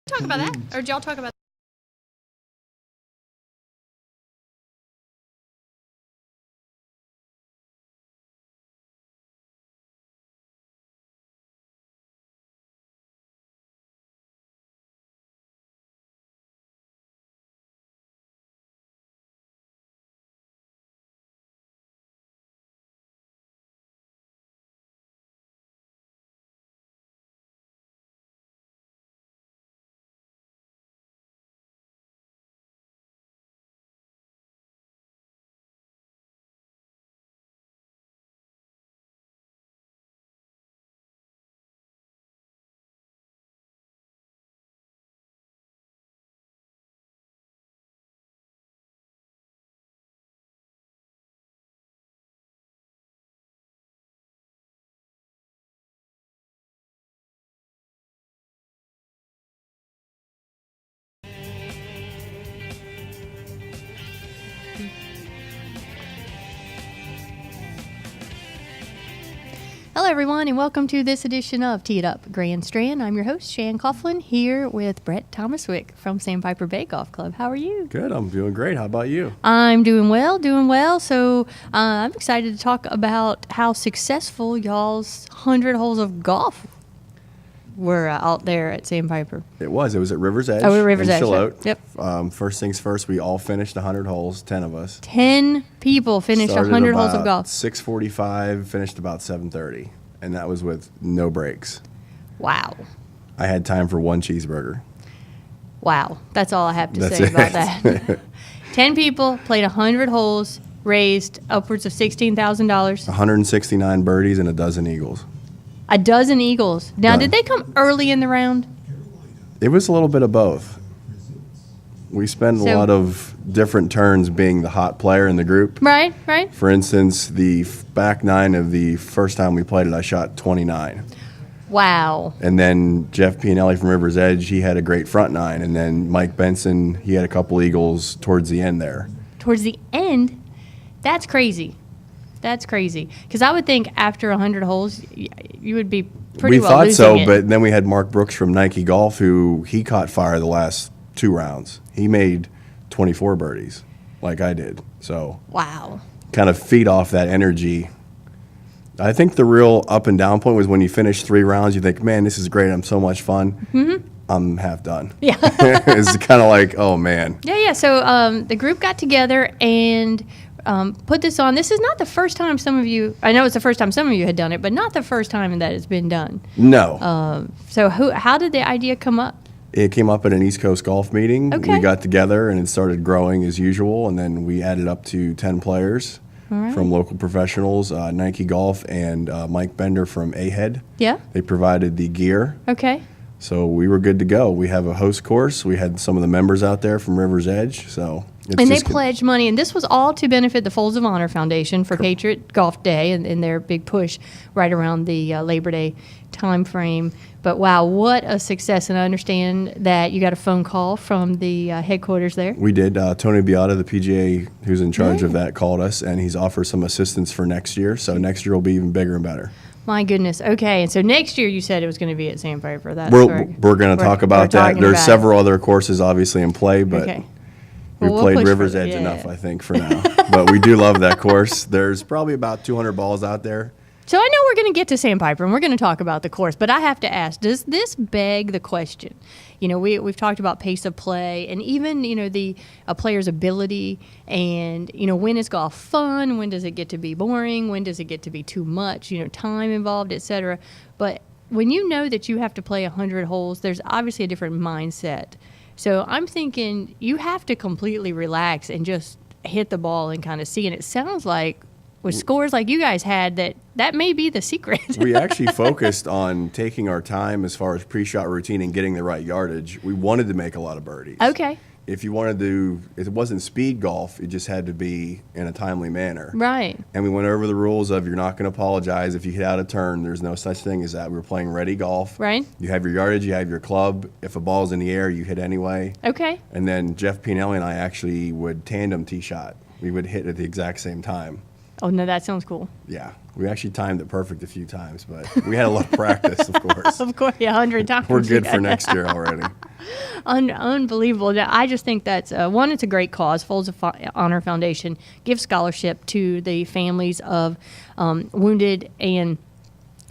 Talk about that, or did y'all talk about? Hello, everyone, and welcome to this edition of It Up Grand Strand. I'm your host, Shan Coughlin, here with Brett Thomaswick from Sandpiper Bay Golf Club. How are you? Good. I'm doing great. How about you? I'm doing well, So I'm excited to talk about how successful y'all's 100 holes of golf were out there at Sandpiper. It was at River's Edge. Oh, at River's Edge. Charlotte. Yep. First things first, we all finished 100 holes, 10 of us. 10 people finished Started 100 holes of about golf. 6:45, finished about 7:30, and that was with no breaks. Wow. I had time for one cheeseburger. Wow. That's all I have to That's say it. about that. 10 people played 100 holes, raised upwards of $16,000. 169 birdies and a dozen eagles. A dozen eagles. Now, Done. did they come early in the round? It was a little bit of both. We spent a lot of different turns being the hot player in the group. Right. For instance, the back nine of the first time we played it, I shot 29. Wow. And then Jeff Pianelli from River's Edge, he had a great front nine. And then Mike Benson, he had a couple eagles towards the end there. Towards the end? That's crazy. Because I would think after 100 holes, you would be pretty well losing We thought so, it. but then we had Mark Brooks from Nike Golf, who he caught fire the last two rounds. He made 24 birdies, like I did. So Wow. kind of feed off that energy. I think the real up and down point was when you finish 3 rounds, you think, man, this is great. I'm so much fun. Mm-hmm. I'm half done. Yeah. It's kind of like, oh, man. Yeah. So the group got together and put this on. This is not the first time I know it's the first time some of you had done it, but not the first time that it's been done. No. So how did the idea come up? It came up at an East Coast golf meeting. Okay. We got together and it started growing as usual, and then we added up to 10 players from local professionals, Nike Golf and Mike Bender from A-Head. Yeah. They provided the gear. Okay. So we were good to go. We have a host course. We had some of the members out there from River's Edge. So And they pledged money, and this was all to benefit the Folds of Honor Foundation for Patriot Golf Day and their big push right around the Labor Day time frame. But wow, what a success. And I understand that you got a phone call from the headquarters there. We did. Tony Beata, the PGA who's in charge of that, called us, and he's offered some assistance for next year. So next year will be even bigger and better. My goodness. Okay, and so next year you said it was going to be at Sandpiper. We're going to talk about that. There's several other courses obviously in play, but okay. we We'll played push River's for- Edge yeah. enough, I think, for now. But we do love that course. There's probably about 200 balls out there. So I know we're going to get to Sandpiper, and we're going to talk about the course, but I have to ask, does this beg the question? You know, we've talked about pace of play and even, a player's ability and, when is golf fun? When does it get to be boring? When does it get to be too much? Time involved, et cetera. But when you know that you have to play 100 holes, there's obviously a different mindset. So I'm thinking you have to completely relax and just hit the ball and kind of see. And it sounds like with scores like you guys had, that may be the secret. We actually focused on taking our time as far as pre-shot routine and getting the right yardage. We wanted to make a lot of birdies. Okay. If it wasn't speed golf, it just had to be in a timely manner. Right. And we went over the rules of you're not going to apologize if you hit out a turn. There's no such thing as that. We were playing ready golf. Right. You have your yardage, you have your club. If a ball's in the air, you hit anyway. Okay. And then Jeff Pianelli and I actually would tandem tee shot. We would hit at the exact same time. Oh, no, that sounds cool. Yeah. We actually timed it perfect a few times, but we had a lot of practice, of course. Of course, yeah, 100 times. We're good for next year already. Unbelievable. Now, I just think that's, one, it's a great cause. Folds of Honor Foundation gives scholarship to the families of wounded and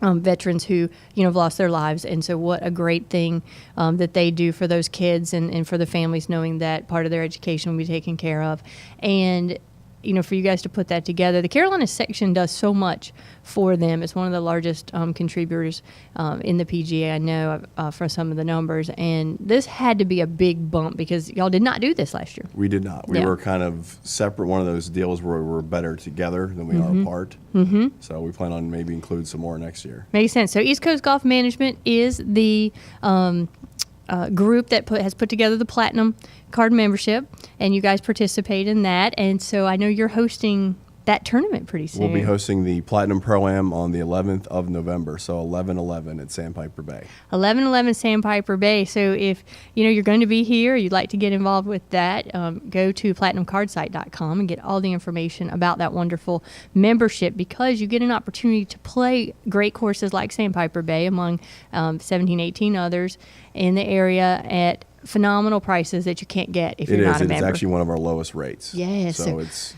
veterans who, have lost their lives. And so what a great thing that they do for those kids and for the families, knowing that part of their education will be taken care of. And for you guys to put that together. The Carolina section does so much for them. It's one of the largest contributors in the PGA, I know, for some of the numbers. And this had to be a big bump because y'all did not do this last year. We did not. We were kind of separate, one of those deals where we're better together than we are apart. So we plan on maybe include some more next year. Makes sense. So East Coast Golf Management is the group that has put together the Platinum Card membership, and you guys participate in that. And so I know you're hosting that tournament pretty soon. We'll be hosting the Platinum Pro-Am on the 11th of November, so 11/11 at Sandpiper Bay. 11/11 Sandpiper Bay. So if you're going to be here, you'd like to get involved with that, go to platinumcardsite.com and get all the information about that wonderful membership, because you get an opportunity to play great courses like Sandpiper Bay among 17, 18 others in the area at phenomenal prices that you can't get if you're not a member. It's actually one of our lowest rates. Yes. So it's...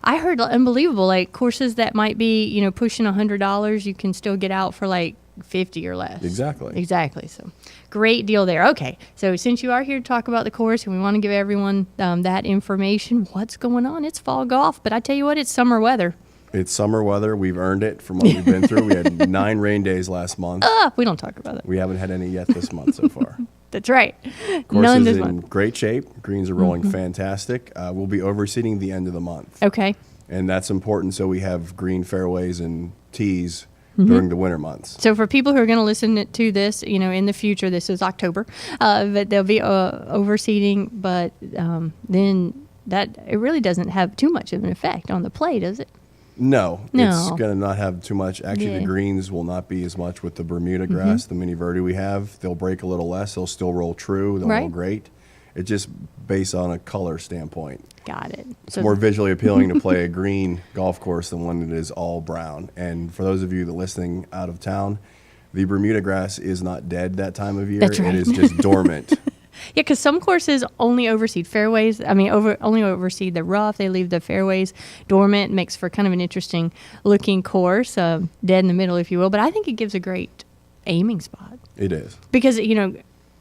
I heard unbelievable, like courses that might be, pushing $100, you can still get out for like 50 or less. Exactly. So great deal there. Okay. So since you are here to talk about the course and we want to give everyone that information, what's going on? It's fall golf, but I tell you what, it's summer weather. It's summer weather. We've earned it from what we've been through. We had 9 rain days last month. We don't talk about it. We haven't had any yet this month so far. That's right. Course None is this in month. great shape. Greens are rolling fantastic. We'll be overseeding the end of the month. Okay. And that's important so we have green fairways and tees during the winter months. So for people who are going to listen to this, in the future, this is October, but they'll be overseeding, but then that it really doesn't have too much of an effect on the play, does it? No. It's going to not have too much. Actually, the greens will not be as much with the Bermuda grass, the mini verde we have. They'll break a little less. They'll still roll true. They'll roll great. It's just based on a color standpoint. Got it. It's more visually appealing to play a green golf course than one that is all brown. And for those of you that are listening out of town, the Bermuda grass is not dead that time of year. That's right. It is just dormant. Yeah, because some courses only overseed fairways. Only overseed the rough. They leave the fairways dormant. Makes for kind of an interesting looking course, dead in the middle, if you will. But I think it gives a great aiming spot. It is. Because,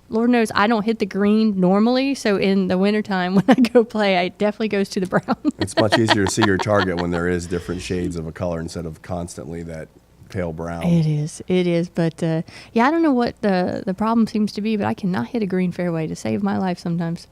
Lord knows I don't hit the green normally. So in the wintertime when I go play, it definitely goes to the brown. It's much easier to see your target when there is different shades of a color instead of constantly that pale brown. It is. But, I don't know what the problem seems to be, but I cannot hit a green fairway to save my life sometimes.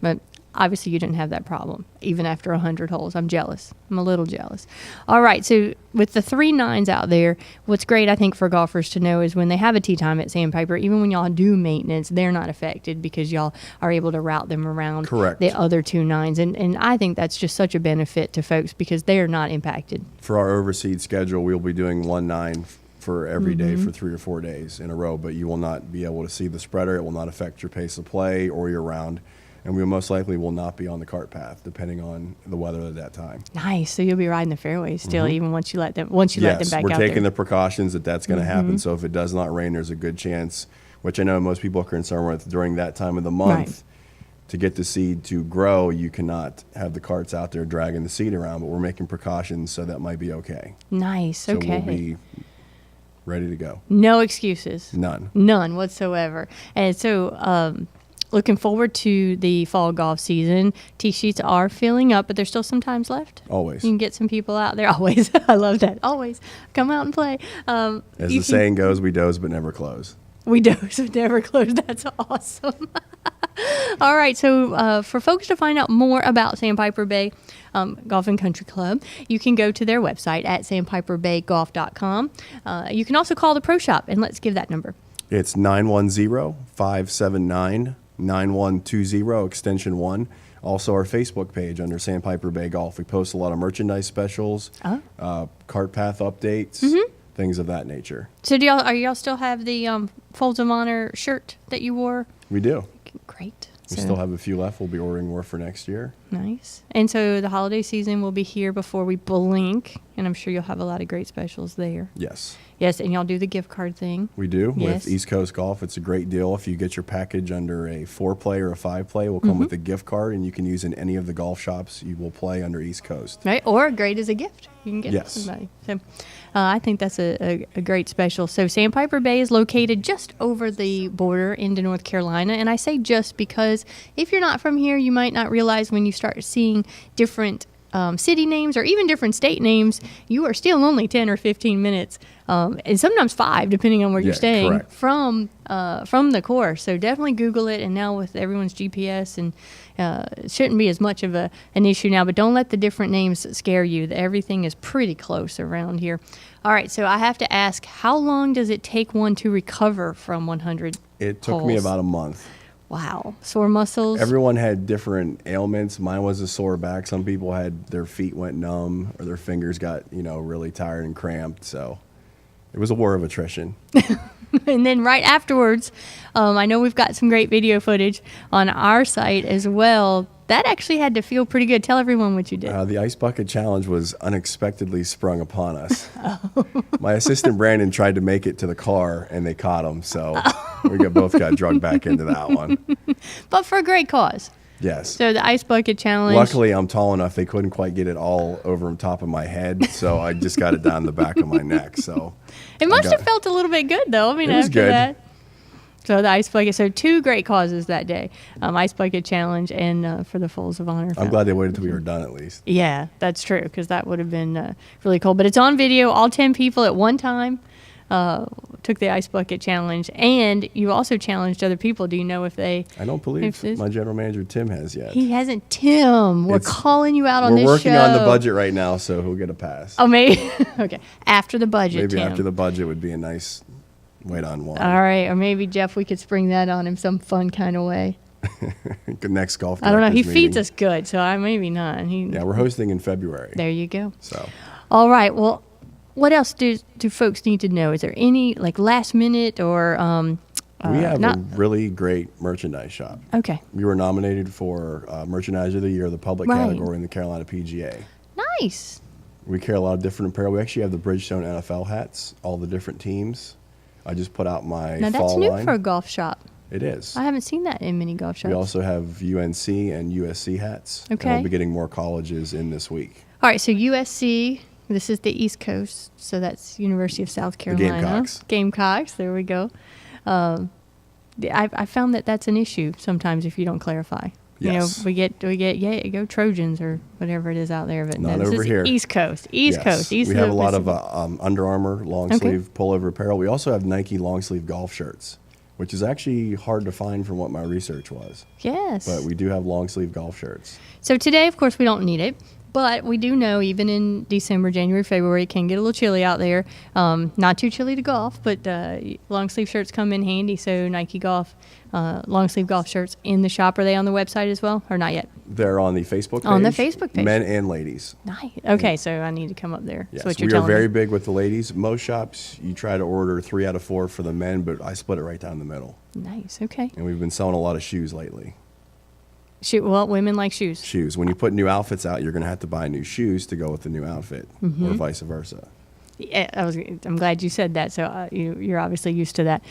But obviously you didn't have that problem, even after 100 holes. I'm jealous. I'm a little jealous. All right, so with the 3 9s out there, what's great, I think, for golfers to know is when they have a tee time at Sandpiper, even when y'all do maintenance, they're not affected because y'all are able to route them around the other 2 9s. And I think that's just such a benefit to folks because they are not impacted. For our overseed schedule, we'll be doing 1 9 for every day for 3 or 4 days in a row, but you will not be able to see the spreader. It will not affect your pace of play or your round. And we most likely will not be on the cart path, depending on the weather at that time. Nice. So you'll be riding the fairways still, even once you let them let them back out there. Yes, we're taking the precautions that's going to happen. So if it does not rain, there's a good chance, which I know most people are concerned with during that time of the month. To get the seed to grow, you cannot have the carts out there dragging the seed around, but we're making precautions, so that might be okay. Nice. So okay. we'll be ready to go. No excuses. None whatsoever. And so, looking forward to the fall golf season. Tee sheets are filling up, but there's still some times left. Always. You can get some people out there. Always. I love that. Always. Come out and play. As the saying goes, we doze but never close. We doze but never close. That's awesome. All right. So for folks to find out more about Sandpiper Bay Golf and Country Club, you can go to their website at sandpiperbaygolf.com. You can also call the Pro Shop, and let's give that number. It's 910-579-9120, extension 1. Also, our Facebook page under Sandpiper Bay Golf. We post a lot of merchandise specials, cart path updates, things of that nature. So, y'all still have the Folds of Honor shirt that you wore? We do. Great. We still have a few left. We'll be ordering more for next year. Nice. And so the holiday season will be here before we blink, and I'm sure you'll have a lot of great specials there. Yes. Yes, and y'all do the gift card thing. We do. Yes. With East Coast Golf. It's a great deal. If you get your package under a 4-play or a 5-play, we'll come with a gift card, and you can use in any of the golf shops you will play under East Coast. Right, or great as a gift. You can get it to somebody. So I think that's a great special. So Sandpiper Bay is located just over the border into North Carolina, and I say just because if you're not from here, you might not realize when you start seeing different city names or even different state names, you are still only 10 or 15 minutes, and sometimes 5, depending on where you're staying, from the course. So definitely Google it, and now with everyone's GPS, and it shouldn't be as much of an issue now, but don't let the different names scare you. Everything is pretty close around here. All right, so I have to ask, how long does it take one to recover from 100 It took me about a month. Wow. Sore muscles? Everyone had different ailments. Mine was a sore back. Some people had their feet went numb or their fingers got, really tired and cramped. So it was a war of attrition. And then right afterwards, I know we've got some great video footage on our site as well. That actually had to feel pretty good. Tell everyone what you did. The Ice Bucket Challenge was unexpectedly sprung upon us. My assistant Brandon tried to make it to the car, and they caught him. So we both got drugged back into that one. But for a great cause. Yes. So the Ice Bucket Challenge. Luckily, I'm tall enough. They couldn't quite get it all over the top of my head, so I just got it down the back of my neck. So it must have felt a little bit good, though. I mean, it was after good. that. So the Ice Bucket. So 2 great causes that day: Ice Bucket Challenge and for the Folds of Honor. I'm glad they waited till we were done at least. Yeah, that's true, because that would have been really cool. But it's on video. All 10 people at one time took the Ice Bucket Challenge, and you also challenged other people. Do you know if they? I don't believe my general manager Tim has yet. He hasn't. Tim, we're calling you out on this show. We're working on the budget right now, so he'll get a pass. Oh, maybe. Okay, after the budget. Maybe Tim. after the budget would be a nice wait on one. All right, or maybe Jeff, we could spring that on him some fun kind of way. Next golf. I don't know. He meeting. feeds us good, so maybe not. Yeah, we're hosting in February. There you go. So. All right. Well, what else do folks need to know? Is there any last minute or? We have a really great merchandise shop. Okay. We were nominated for Merchandise of the Year, the public category in the Carolina PGA. Nice. We carry a lot of different apparel. We actually have the Bridgestone NFL hats, all the different teams. I just put out my now fall that's new line. for a golf shop. It is. I haven't seen that in many golf shops. We also have UNC and USC hats. Okay. And we'll be getting more colleges in this week. All right, so USC, this is the East Coast, so that's University of South Carolina. The Gamecocks. Gamecocks, there we go. I found that that's an issue sometimes if you don't clarify. Yes. We get go Trojans or whatever it is out there. But Not this over is here. East Coast. East Coast. We have a lot of Under Armour long sleeve pullover apparel. We also have Nike long sleeve golf shirts, which is actually hard to find from what my research was. Yes. But we do have long sleeve golf shirts. So today, of course, we don't need it. But we do know even in December, January, February, it can get a little chilly out there. Not too chilly to golf, but long sleeve shirts come in handy. So Nike Golf, long sleeve golf shirts in the shop. Are they on the website as well, or not yet? They're on the Facebook page. On the Facebook page. Men and ladies. Nice. Okay, so I need to come up there. Yes, That's what you're we are telling very me. big with the ladies. Most shops, you try to order 3 out of 4 for the men, but I split it right down the middle. Nice, okay. And we've been selling a lot of shoes lately. Well, women like shoes. Shoes. When you put new outfits out, you're going to have to buy new shoes to go with the new outfit, or vice versa. Yeah, I'm glad you said that. So you're obviously used to that.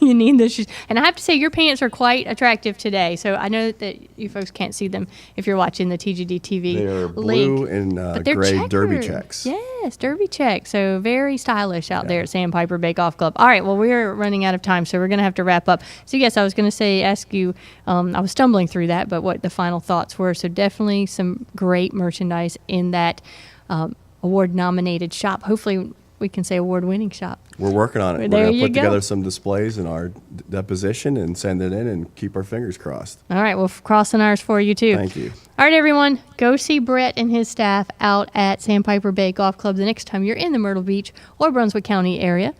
You need the shoes, and I have to say your pants are quite attractive today. So I know that you folks can't see them if you're watching the TGD TV. They're blue link, and they're gray checkered. derby checks. Yes, derby checks. So very stylish out there at Sandpiper Bay Golf Club. All right, well we're running out of time, so we're going to have to wrap up. So yes, I was going to ask you. I was stumbling through that, but what the final thoughts were. So definitely some great merchandise in that award-nominated shop. Hopefully, we can say award-winning shop. We're working on it. There We're going to you put go. together some displays in our deposition and send it in and keep our fingers crossed. All right, well, crossing ours for you, too. Thank you. All right, everyone, go see Brett and his staff out at Sandpiper Bay Golf Club the next time you're in the Myrtle Beach or Brunswick County area,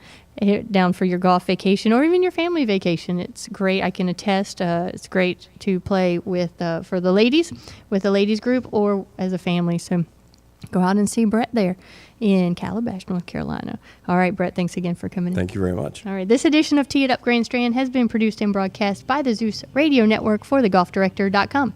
down for your golf vacation or even your family vacation. It's great. I can attest. It's great to play with for the ladies, with the ladies group, or as a family. So go out and see Brett there in Calabash, North Carolina. All right, Brett, thanks again for coming in. Thank you very much. All right, this edition of Tee It Up Grand Strand has been produced and broadcast by the Zeus Radio Network for thegolfdirector.com.